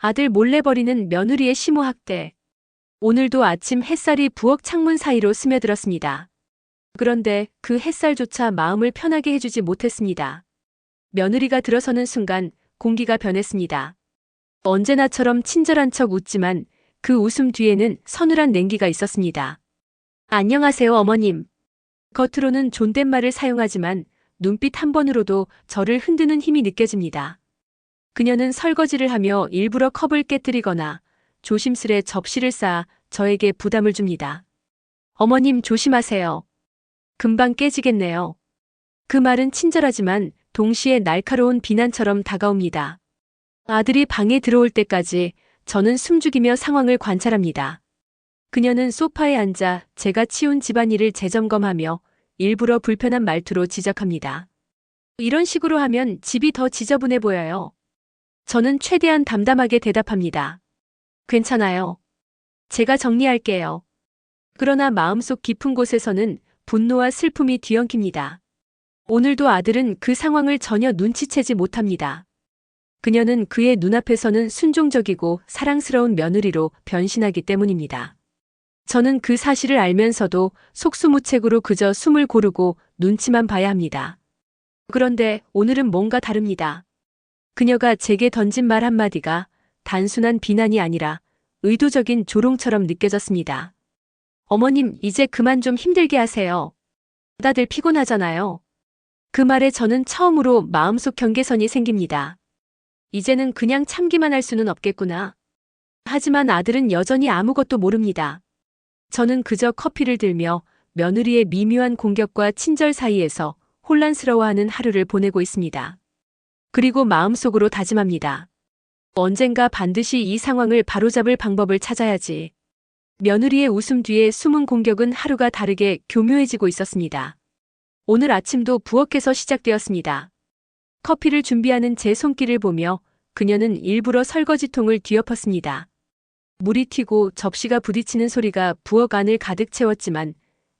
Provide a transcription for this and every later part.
아들 몰래 벌이는 며느리의 심호학대. 오늘도 아침 햇살이 부엌 창문 사이로 스며들었습니다. 그런데 그 햇살조차 마음을 편하게 해주지 못했습니다. 며느리가 들어서는 순간 공기가 변했습니다. 언제나처럼 친절한 척 웃지만 그 웃음 뒤에는 서늘한 냉기가 있었습니다. 안녕하세요, 어머님. 겉으로는 존댓말을 사용하지만 눈빛 한 번으로도 저를 흔드는 힘이 느껴집니다. 그녀는 설거지를 하며 일부러 컵을 깨뜨리거나 조심스레 접시를 쌓아 저에게 부담을 줍니다. 어머님 조심하세요. 금방 깨지겠네요. 그 말은 친절하지만 동시에 날카로운 비난처럼 다가옵니다. 아들이 방에 들어올 때까지 저는 숨죽이며 상황을 관찰합니다. 그녀는 소파에 앉아 제가 치운 집안일을 재점검하며 일부러 불편한 말투로 지적합니다. 이런 식으로 하면 집이 더 지저분해 보여요. 저는 최대한 담담하게 대답합니다. 괜찮아요. 제가 정리할게요. 그러나 마음속 깊은 곳에서는 분노와 슬픔이 뒤엉킵니다. 오늘도 아들은 그 상황을 전혀 눈치채지 못합니다. 그녀는 그의 눈앞에서는 순종적이고 사랑스러운 며느리로 변신하기 때문입니다. 저는 그 사실을 알면서도 속수무책으로 그저 숨을 고르고 눈치만 봐야 합니다. 그런데 오늘은 뭔가 다릅니다. 그녀가 제게 던진 말 한마디가 단순한 비난이 아니라 의도적인 조롱처럼 느껴졌습니다. 어머님, 이제 그만 좀 힘들게 하세요. 다들 피곤하잖아요. 그 말에 저는 처음으로 마음속 경계선이 생깁니다. 이제는 그냥 참기만 할 수는 없겠구나. 하지만 아들은 여전히 아무것도 모릅니다. 저는 그저 커피를 들며 며느리의 미묘한 공격과 친절 사이에서 혼란스러워하는 하루를 보내고 있습니다. 그리고 마음속으로 다짐합니다. 언젠가 반드시 이 상황을 바로잡을 방법을 찾아야지. 며느리의 웃음 뒤에 숨은 공격은 하루가 다르게 교묘해지고 있었습니다. 오늘 아침도 부엌에서 시작되었습니다. 커피를 준비하는 제 손길을 보며 그녀는 일부러 설거지통을 뒤엎었습니다. 물이 튀고 접시가 부딪히는 소리가 부엌 안을 가득 채웠지만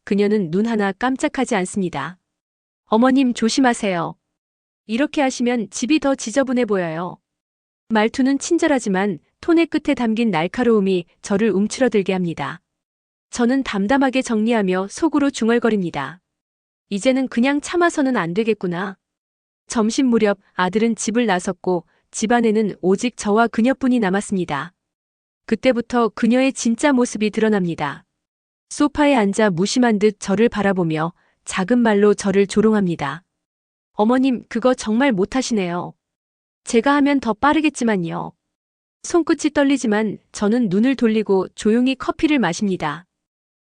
그녀는 눈 하나 깜짝하지 않습니다. 어머님 조심하세요. 이렇게 하시면 집이 더 지저분해 보여요. 말투는 친절하지만 톤의 끝에 담긴 날카로움이 저를 움츠러들게 합니다. 저는 담담하게 정리하며 속으로 중얼거립니다. 이제는 그냥 참아서는 안 되겠구나. 점심 무렵 아들은 집을 나섰고 집안에는 오직 저와 그녀뿐이 남았습니다. 그때부터 그녀의 진짜 모습이 드러납니다. 소파에 앉아 무심한 듯 저를 바라보며 작은 말로 저를 조롱합니다. 어머님, 그거 정말 못하시네요. 제가 하면 더 빠르겠지만요. 손끝이 떨리지만 저는 눈을 돌리고 조용히 커피를 마십니다.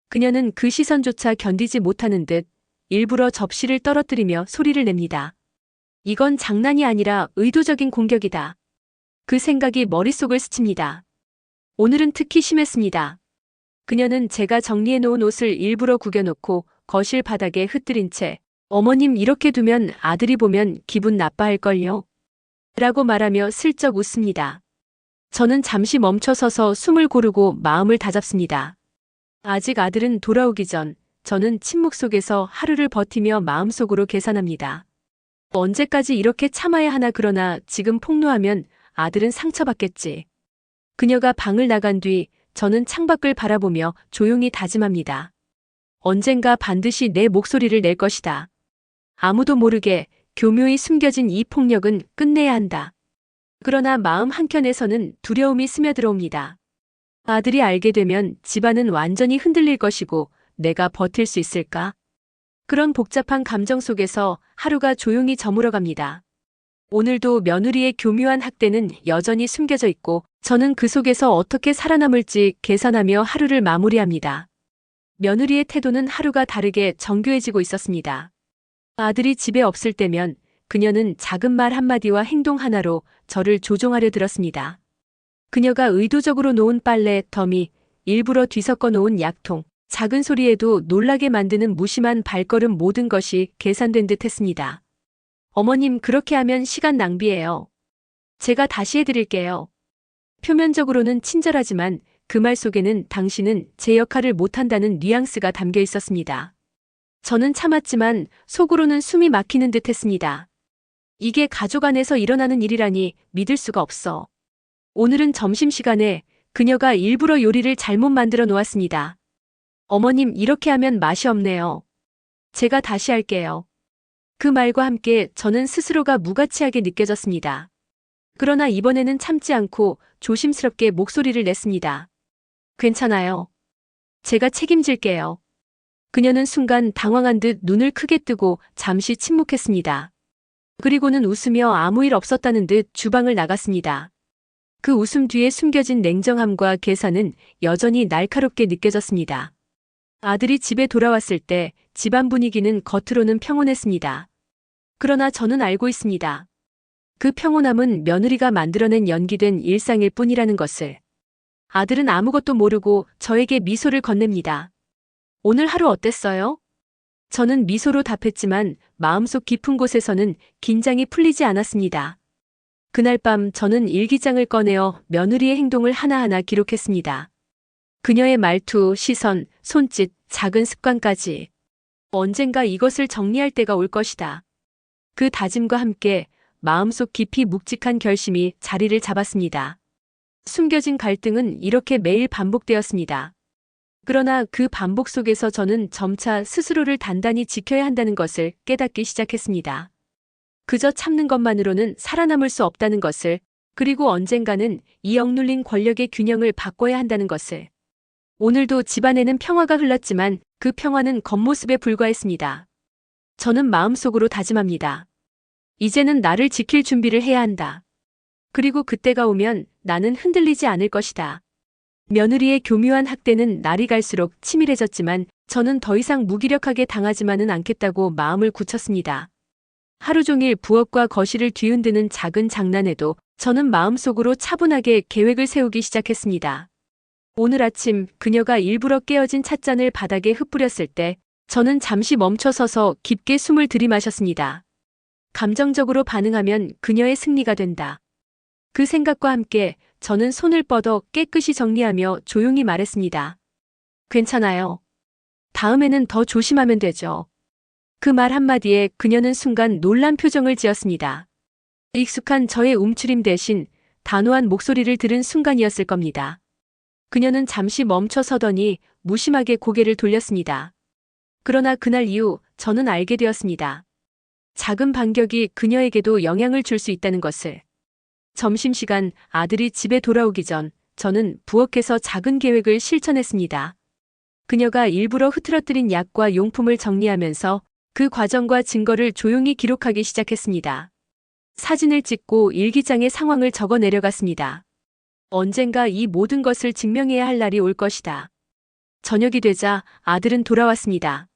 그녀는 그 시선조차 견디지 못하는 듯 일부러 접시를 떨어뜨리며 소리를 냅니다. 이건 장난이 아니라 의도적인 공격이다. 그 생각이 머릿속을 스칩니다. 오늘은 특히 심했습니다. 그녀는 제가 정리해놓은 옷을 일부러 구겨놓고 거실 바닥에 흩뜨린 채 어머님 이렇게 두면 아들이 보면 기분 나빠할걸요. 라고 말하며 슬쩍 웃습니다. 저는 잠시 멈춰서서 숨을 고르고 마음을 다잡습니다. 아직 아들은 돌아오기 전 저는 침묵 속에서 하루를 버티며 마음속으로 계산합니다. 언제까지 이렇게 참아야 하나. 그러나 지금 폭로하면 아들은 상처받겠지. 그녀가 방을 나간 뒤 저는 창밖을 바라보며 조용히 다짐합니다. 언젠가 반드시 내 목소리를 낼 것이다. 아무도 모르게 교묘히 숨겨진 이 폭력은 끝내야 한다. 그러나 마음 한켠에서는 두려움이 스며들어옵니다. 아들이 알게 되면 집안은 완전히 흔들릴 것이고 내가 버틸 수 있을까? 그런 복잡한 감정 속에서 하루가 조용히 저물어갑니다. 오늘도 며느리의 교묘한 학대는 여전히 숨겨져 있고 저는 그 속에서 어떻게 살아남을지 계산하며 하루를 마무리합니다. 며느리의 태도는 하루가 다르게 정교해지고 있었습니다. 아들이 집에 없을 때면 그녀는 작은 말 한마디와 행동 하나로 저를 조종하려 들었습니다. 그녀가 의도적으로 놓은 빨래, 더미, 일부러 뒤섞어 놓은 약통, 작은 소리에도 놀라게 만드는 무심한 발걸음 모든 것이 계산된 듯 했습니다. 어머님 그렇게 하면 시간 낭비예요. 제가 다시 해드릴게요. 표면적으로는 친절하지만 그 말 속에는 당신은 제 역할을 못한다는 뉘앙스가 담겨 있었습니다. 저는 참았지만 속으로는 숨이 막히는 듯 했습니다. 이게 가족 안에서 일어나는 일이라니 믿을 수가 없어. 오늘은 점심시간에 그녀가 일부러 요리를 잘못 만들어 놓았습니다. 어머님, 이렇게 하면 맛이 없네요. 제가 다시 할게요. 그 말과 함께 저는 스스로가 무가치하게 느껴졌습니다. 그러나 이번에는 참지 않고 조심스럽게 목소리를 냈습니다. 괜찮아요. 제가 책임질게요. 그녀는 순간 당황한 듯 눈을 크게 뜨고 잠시 침묵했습니다. 그리고는 웃으며 아무 일 없었다는 듯 주방을 나갔습니다. 그 웃음 뒤에 숨겨진 냉정함과 계산은 여전히 날카롭게 느껴졌습니다. 아들이 집에 돌아왔을 때 집안 분위기는 겉으로는 평온했습니다. 그러나 저는 알고 있습니다. 그 평온함은 며느리가 만들어낸 연기된 일상일 뿐이라는 것을. 아들은 아무것도 모르고 저에게 미소를 건넵니다. 오늘 하루 어땠어요? 저는 미소로 답했지만 마음속 깊은 곳에서는 긴장이 풀리지 않았습니다. 그날 밤 저는 일기장을 꺼내어 며느리의 행동을 하나하나 기록했습니다. 그녀의 말투, 시선, 손짓, 작은 습관까지. 언젠가 이것을 정리할 때가 올 것이다. 그 다짐과 함께 마음속 깊이 묵직한 결심이 자리를 잡았습니다. 숨겨진 갈등은 이렇게 매일 반복되었습니다. 그러나 그 반복 속에서 저는 점차 스스로를 단단히 지켜야 한다는 것을 깨닫기 시작했습니다. 그저 참는 것만으로는 살아남을 수 없다는 것을, 그리고 언젠가는 이 억눌린 권력의 균형을 바꿔야 한다는 것을. 오늘도 집안에는 평화가 흘렀지만 그 평화는 겉모습에 불과했습니다. 저는 마음속으로 다짐합니다. 이제는 나를 지킬 준비를 해야 한다. 그리고 그때가 오면 나는 흔들리지 않을 것이다. 며느리의 교묘한 학대는 날이 갈수록 치밀해졌지만 저는 더 이상 무기력하게 당하지만은 않겠다고 마음을 굳혔습니다. 하루 종일 부엌과 거실을 뒤흔드는 작은 장난에도 저는 마음속으로 차분하게 계획을 세우기 시작했습니다. 오늘 아침 그녀가 일부러 깨어진 찻잔을 바닥에 흩뿌렸을 때 저는 잠시 멈춰서서 깊게 숨을 들이마셨습니다. 감정적으로 반응하면 그녀의 승리가 된다. 그 생각과 함께 저는 손을 뻗어 깨끗이 정리하며 조용히 말했습니다. 괜찮아요. 다음에는 더 조심하면 되죠. 그 말 한마디에 그녀는 순간 놀란 표정을 지었습니다. 익숙한 저의 움츠림 대신 단호한 목소리를 들은 순간이었을 겁니다. 그녀는 잠시 멈춰 서더니 무심하게 고개를 돌렸습니다. 그러나 그날 이후 저는 알게 되었습니다. 작은 반격이 그녀에게도 영향을 줄 수 있다는 것을. 점심시간 아들이 집에 돌아오기 전 저는 부엌에서 작은 계획을 실천했습니다. 그녀가 일부러 흐트러뜨린 약과 용품을 정리하면서 그 과정과 증거를 조용히 기록하기 시작했습니다. 사진을 찍고 일기장에 상황을 적어 내려갔습니다. 언젠가 이 모든 것을 증명해야 할 날이 올 것이다. 저녁이 되자 아들은 돌아왔습니다.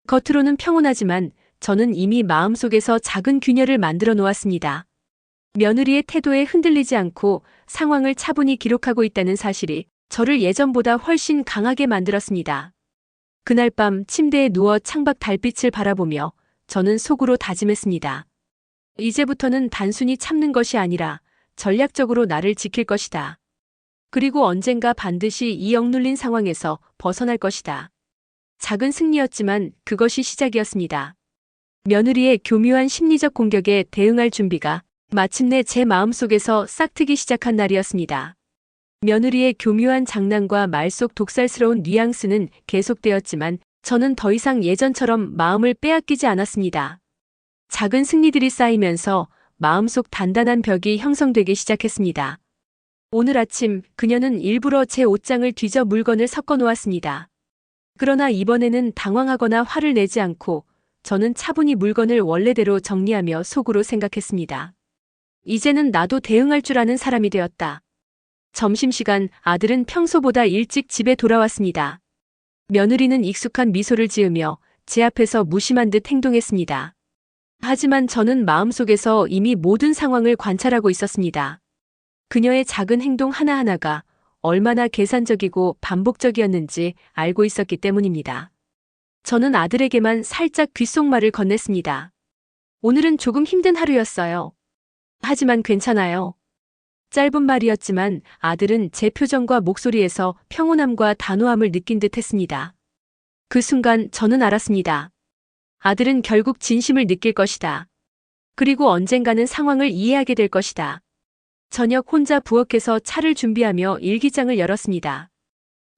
겉으로는 평온하지만 저는 이미 마음속에서 작은 균열을 만들어 놓았습니다. 며느리의 태도에 흔들리지 않고 상황을 차분히 기록하고 있다는 사실이 저를 예전보다 훨씬 강하게 만들었습니다. 그날 밤 침대에 누워 창밖 달빛을 바라보며 저는 속으로 다짐했습니다. 이제부터는 단순히 참는 것이 아니라 전략적으로 나를 지킬 것이다. 그리고 언젠가 반드시 이 억눌린 상황에서 벗어날 것이다. 작은 승리였지만 그것이 시작이었습니다. 며느리의 교묘한 심리적 공격에 대응할 준비가 마침내 제 마음속에서 싹트기 시작한 날이었습니다. 며느리의 교묘한 장난과 말 속 독살스러운 뉘앙스는 계속되었지만 저는 더 이상 예전처럼 마음을 빼앗기지 않았습니다. 작은 승리들이 쌓이면서 마음속 단단한 벽이 형성되기 시작했습니다. 오늘 아침 그녀는 일부러 제 옷장을 뒤져 물건을 섞어 놓았습니다. 그러나 이번에는 당황하거나 화를 내지 않고 저는 차분히 물건을 원래대로 정리하며 속으로 생각했습니다. 이제는 나도 대응할 줄 아는 사람이 되었다. 점심시간 아들은 평소보다 일찍 집에 돌아왔습니다. 며느리는 익숙한 미소를 지으며 제 앞에서 무심한 듯 행동했습니다. 하지만 저는 마음속에서 이미 모든 상황을 관찰하고 있었습니다. 그녀의 작은 행동 하나하나가 얼마나 계산적이고 반복적이었는지 알고 있었기 때문입니다. 저는 아들에게만 살짝 귓속말을 건넸습니다. 오늘은 조금 힘든 하루였어요. 하지만 괜찮아요. 짧은 말이었지만 아들은 제 표정과 목소리에서 평온함과 단호함을 느낀 듯 했습니다. 그 순간 저는 알았습니다. 아들은 결국 진심을 느낄 것이다. 그리고 언젠가는 상황을 이해하게 될 것이다. 저녁 혼자 부엌에서 차를 준비하며 일기장을 열었습니다.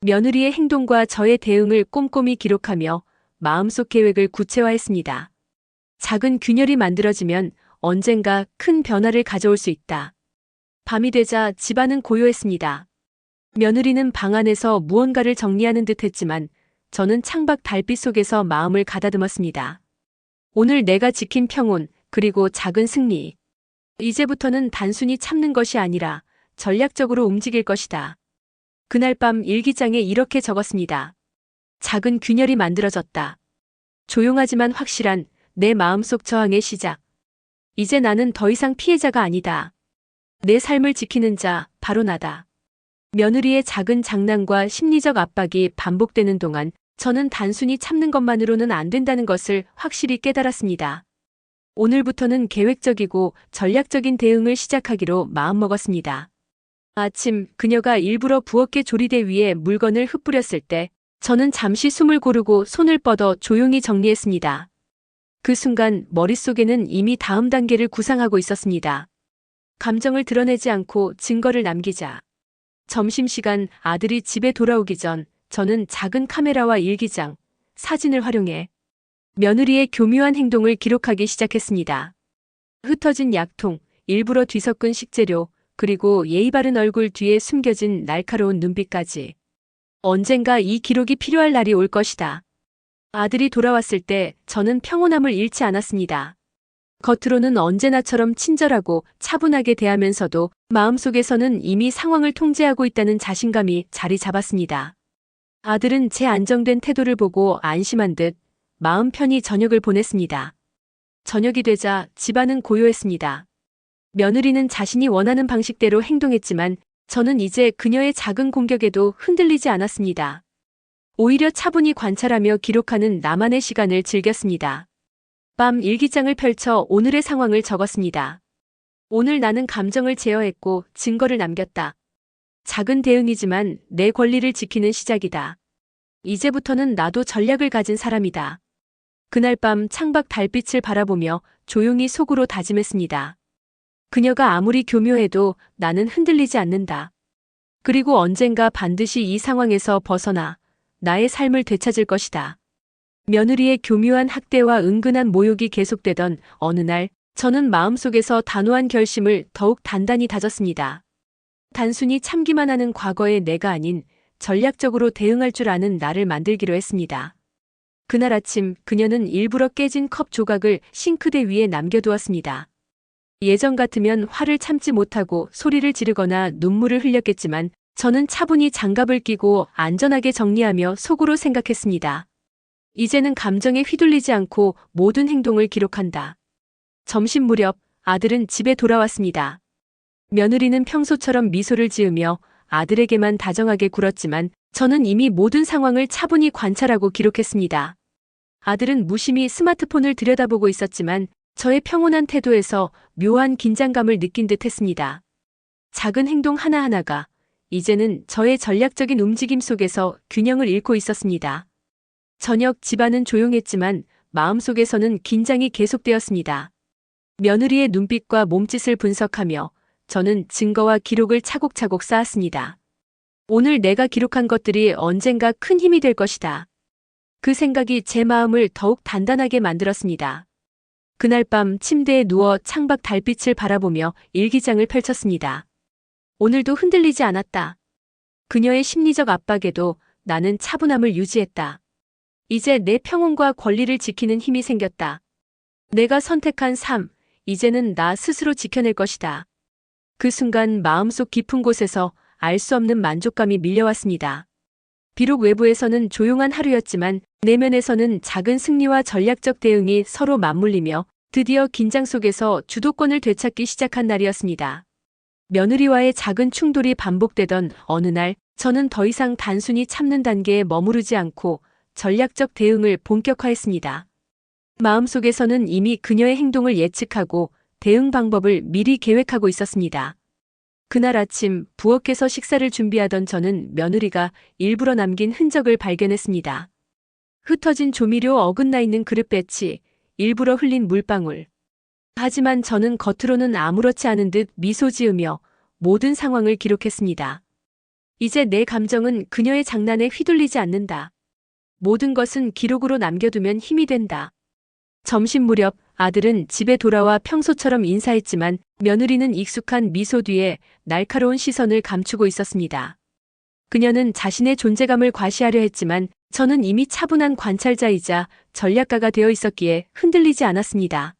며느리의 행동과 저의 대응을 꼼꼼히 기록하며 마음속 계획을 구체화했습니다. 작은 균열이 만들어지면 언젠가 큰 변화를 가져올 수 있다. 밤이 되자 집안은 고요했습니다. 며느리는 방 안에서 무언가를 정리하는 듯 했지만 저는 창밖 달빛 속에서 마음을 가다듬었습니다. 오늘 내가 지킨 평온, 그리고 작은 승리. 이제부터는 단순히 참는 것이 아니라 전략적으로 움직일 것이다. 그날 밤 일기장에 이렇게 적었습니다. 작은 균열이 만들어졌다. 조용하지만 확실한 내 마음속 저항의 시작. 이제 나는 더 이상 피해자가 아니다. 내 삶을 지키는 자, 바로 나다. 며느리의 작은 장난과 심리적 압박이 반복되는 동안 저는 단순히 참는 것만으로는 안 된다는 것을 확실히 깨달았습니다. 오늘부터는 계획적이고 전략적인 대응을 시작하기로 마음먹었습니다. 아침, 그녀가 일부러 부엌의 조리대 위에 물건을 흩뿌렸을 때 저는 잠시 숨을 고르고 손을 뻗어 조용히 정리했습니다. 그 순간 머릿속에는 이미 다음 단계를 구상하고 있었습니다. 감정을 드러내지 않고 증거를 남기자. 점심시간 아들이 집에 돌아오기 전 저는 작은 카메라와 일기장, 사진을 활용해 며느리의 교묘한 행동을 기록하기 시작했습니다. 흩어진 약통, 일부러 뒤섞은 식재료, 그리고 예의 바른 얼굴 뒤에 숨겨진 날카로운 눈빛까지. 언젠가 이 기록이 필요할 날이 올 것이다. 아들이 돌아왔을 때 저는 평온함을 잃지 않았습니다. 겉으로는 언제나처럼 친절하고 차분하게 대하면서도 마음속에서는 이미 상황을 통제하고 있다는 자신감이 자리 잡았습니다. 아들은 제 안정된 태도를 보고 안심한 듯 마음 편히 저녁을 보냈습니다. 저녁이 되자 집안은 고요했습니다. 며느리는 자신이 원하는 방식대로 행동했지만 저는 이제 그녀의 작은 공격에도 흔들리지 않았습니다. 오히려 차분히 관찰하며 기록하는 나만의 시간을 즐겼습니다. 밤 일기장을 펼쳐 오늘의 상황을 적었습니다. 오늘 나는 감정을 제어했고 증거를 남겼다. 작은 대응이지만 내 권리를 지키는 시작이다. 이제부터는 나도 전략을 가진 사람이다. 그날 밤 창밖 달빛을 바라보며 조용히 속으로 다짐했습니다. 그녀가 아무리 교묘해도 나는 흔들리지 않는다. 그리고 언젠가 반드시 이 상황에서 벗어나 나의 삶을 되찾을 것이다. 며느리의 교묘한 학대와 은근한 모욕이 계속되던 어느 날 저는 마음속에서 단호한 결심을 더욱 단단히 다졌습니다. 단순히 참기만 하는 과거의 내가 아닌 전략적으로 대응할 줄 아는 나를 만들기로 했습니다. 그날 아침 그녀는 일부러 깨진 컵 조각을 싱크대 위에 남겨두었습니다. 예전 같으면 화를 참지 못하고 소리를 지르거나 눈물을 흘렸겠지만 저는 차분히 장갑을 끼고 안전하게 정리하며 속으로 생각했습니다. 이제는 감정에 휘둘리지 않고 모든 행동을 기록한다. 점심 무렵 아들은 집에 돌아왔습니다. 며느리는 평소처럼 미소를 지으며 아들에게만 다정하게 굴었지만 저는 이미 모든 상황을 차분히 관찰하고 기록했습니다. 아들은 무심히 스마트폰을 들여다보고 있었지만 저의 평온한 태도에서 묘한 긴장감을 느낀 듯 했습니다. 작은 행동 하나하나가 이제는 저의 전략적인 움직임 속에서 균형을 잃고 있었습니다. 저녁 집안은 조용했지만 마음속에서는 긴장이 계속되었습니다. 며느리의 눈빛과 몸짓을 분석하며 저는 증거와 기록을 차곡차곡 쌓았습니다. 오늘 내가 기록한 것들이 언젠가 큰 힘이 될 것이다. 그 생각이 제 마음을 더욱 단단하게 만들었습니다. 그날 밤 침대에 누워 창밖 달빛을 바라보며 일기장을 펼쳤습니다. 오늘도 흔들리지 않았다. 그녀의 심리적 압박에도 나는 차분함을 유지했다. 이제 내 평온과 권리를 지키는 힘이 생겼다. 내가 선택한 삶, 이제는 나 스스로 지켜낼 것이다. 그 순간 마음속 깊은 곳에서 알 수 없는 만족감이 밀려왔습니다. 비록 외부에서는 조용한 하루였지만 내면에서는 작은 승리와 전략적 대응이 서로 맞물리며 드디어 긴장 속에서 주도권을 되찾기 시작한 날이었습니다. 며느리와의 작은 충돌이 반복되던 어느 날 저는 더 이상 단순히 참는 단계에 머무르지 않고 전략적 대응을 본격화했습니다. 마음속에서는 이미 그녀의 행동을 예측하고 대응 방법을 미리 계획하고 있었습니다. 그날 아침 부엌에서 식사를 준비하던 저는 며느리가 일부러 남긴 흔적을 발견했습니다. 흩어진 조미료 어긋나 있는 그릇 배치, 일부러 흘린 물방울. 하지만 저는 겉으로는 아무렇지 않은 듯 미소 지으며 모든 상황을 기록했습니다. 이제 내 감정은 그녀의 장난에 휘둘리지 않는다. 모든 것은 기록으로 남겨두면 힘이 된다. 점심 무렵 아들은 집에 돌아와 평소처럼 인사했지만 며느리는 익숙한 미소 뒤에 날카로운 시선을 감추고 있었습니다. 그녀는 자신의 존재감을 과시하려 했지만 저는 이미 차분한 관찰자이자 전략가가 되어 있었기에 흔들리지 않았습니다.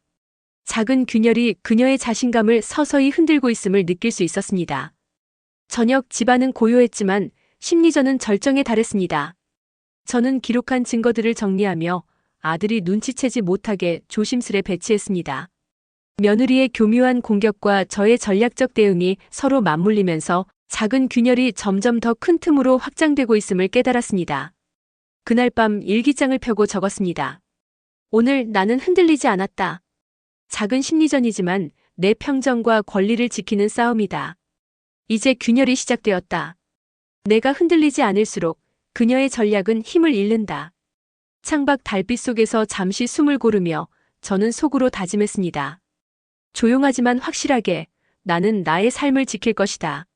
작은 균열이 그녀의 자신감을 서서히 흔들고 있음을 느낄 수 있었습니다. 저녁 집안은 고요했지만 심리전은 절정에 달했습니다. 저는 기록한 증거들을 정리하며 아들이 눈치채지 못하게 조심스레 배치했습니다. 며느리의 교묘한 공격과 저의 전략적 대응이 서로 맞물리면서 작은 균열이 점점 더 큰 틈으로 확장되고 있음을 깨달았습니다. 그날 밤 일기장을 펴고 적었습니다. 오늘 나는 흔들리지 않았다. 작은 심리전이지만 내 평정과 권리를 지키는 싸움이다. 이제 균열이 시작되었다. 내가 흔들리지 않을수록 그녀의 전략은 힘을 잃는다. 창밖 달빛 속에서 잠시 숨을 고르며 저는 속으로 다짐했습니다. 조용하지만 확실하게 나는 나의 삶을 지킬 것이다.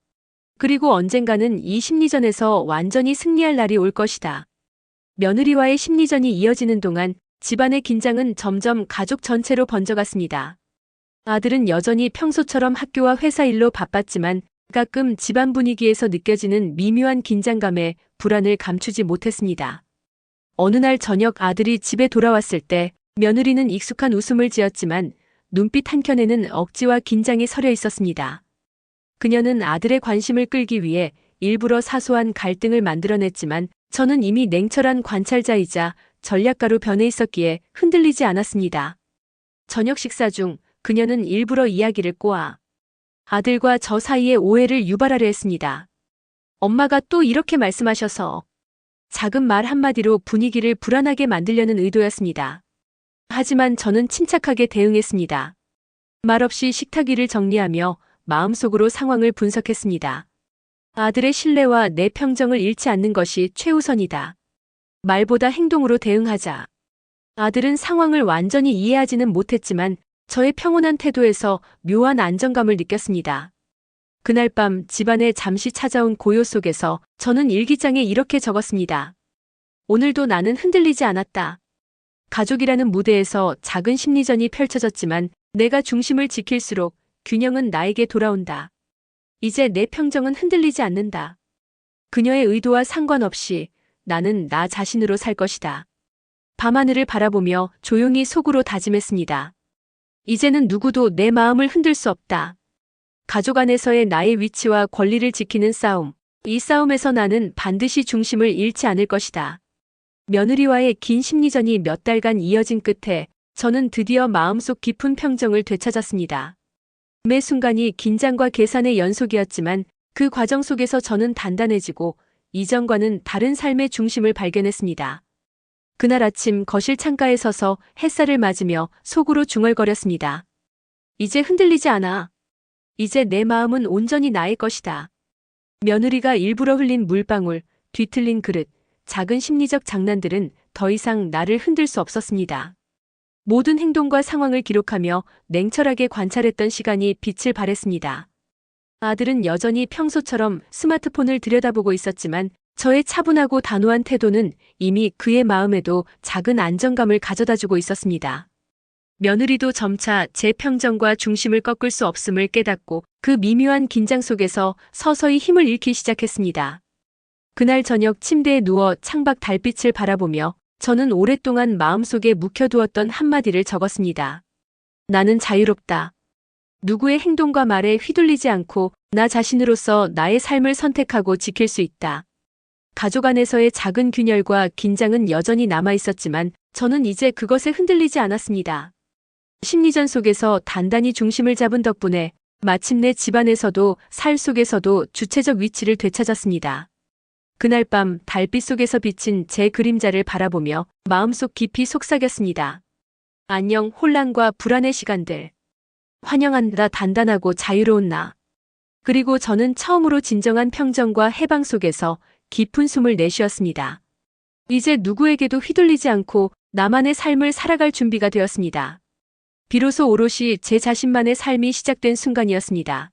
그리고 언젠가는 이 심리전에서 완전히 승리할 날이 올 것이다. 며느리와의 심리전이 이어지는 동안 집안의 긴장은 점점 가족 전체로 번져갔습니다. 아들은 여전히 평소처럼 학교와 회사 일로 바빴지만 가끔 집안 분위기에서 느껴지는 미묘한 긴장감에 불안을 감추지 못했습니다. 어느 날 저녁 아들이 집에 돌아왔을 때 며느리는 익숙한 웃음을 지었지만 눈빛 한켠에는 억지와 긴장이 서려 있었습니다. 그녀는 아들의 관심을 끌기 위해 일부러 사소한 갈등을 만들어냈지만 저는 이미 냉철한 관찰자이자 전략가로 변해 있었기에 흔들리지 않았습니다. 저녁 식사 중 그녀는 일부러 이야기를 꼬아 아들과 저 사이에 오해를 유발하려 했습니다. 엄마가 또 이렇게 말씀하셔서 작은 말 한마디로 분위기를 불안하게 만들려는 의도였습니다. 하지만 저는 침착하게 대응했습니다. 말없이 식탁 위를 정리하며 마음속으로 상황을 분석했습니다. 아들의 신뢰와 내 평정을 잃지 않는 것이 최우선이다. 말보다 행동으로 대응하자. 아들은 상황을 완전히 이해하지는 못했지만 저의 평온한 태도에서 묘한 안정감을 느꼈습니다. 그날 밤 집안에 잠시 찾아온 고요 속에서 저는 일기장에 이렇게 적었습니다. 오늘도 나는 흔들리지 않았다. 가족이라는 무대에서 작은 심리전이 펼쳐졌지만 내가 중심을 지킬수록 균형은 나에게 돌아온다. 이제 내 평정은 흔들리지 않는다. 그녀의 의도와 상관없이 나는 나 자신으로 살 것이다. 밤하늘을 바라보며 조용히 속으로 다짐했습니다. 이제는 누구도 내 마음을 흔들 수 없다. 가족 안에서의 나의 위치와 권리를 지키는 싸움. 이 싸움에서 나는 반드시 중심을 잃지 않을 것이다. 며느리와의 긴 심리전이 몇 달간 이어진 끝에 저는 드디어 마음속 깊은 평정을 되찾았습니다. 매 순간이 긴장과 계산의 연속이었지만 그 과정 속에서 저는 단단해지고 이전과는 다른 삶의 중심을 발견했습니다. 그날 아침 거실 창가에 서서 햇살을 맞으며 속으로 중얼거렸습니다. 이제 흔들리지 않아. 이제 내 마음은 온전히 나의 것이다. 며느리가 일부러 흘린 물방울, 뒤틀린 그릇, 작은 심리적 장난들은 더 이상 나를 흔들 수 없었습니다. 모든 행동과 상황을 기록하며 냉철하게 관찰했던 시간이 빛을 발했습니다. 아들은 여전히 평소처럼 스마트폰을 들여다보고 있었지만 저의 차분하고 단호한 태도는 이미 그의 마음에도 작은 안정감을 가져다주고 있었습니다. 며느리도 점차 제 평정과 중심을 꺾을 수 없음을 깨닫고 그 미묘한 긴장 속에서 서서히 힘을 잃기 시작했습니다. 그날 저녁 침대에 누워 창밖 달빛을 바라보며 저는 오랫동안 마음속에 묵혀두었던 한마디를 적었습니다. 나는 자유롭다. 누구의 행동과 말에 휘둘리지 않고 나 자신으로서 나의 삶을 선택하고 지킬 수 있다. 가족 안에서의 작은 균열과 긴장은 여전히 남아 있었지만 저는 이제 그것에 흔들리지 않았습니다. 심리전 속에서 단단히 중심을 잡은 덕분에 마침내 집안에서도 살 속에서도 주체적 위치를 되찾았습니다. 그날 밤 달빛 속에서 비친 제 그림자를 바라보며 마음속 깊이 속삭였습니다. 안녕 혼란과 불안의 시간들. 환영한다 단단하고 자유로운 나. 그리고 저는 처음으로 진정한 평정과 해방 속에서 깊은 숨을 내쉬었습니다. 이제 누구에게도 휘둘리지 않고 나만의 삶을 살아갈 준비가 되었습니다. 비로소 오롯이 제 자신만의 삶이 시작된 순간이었습니다.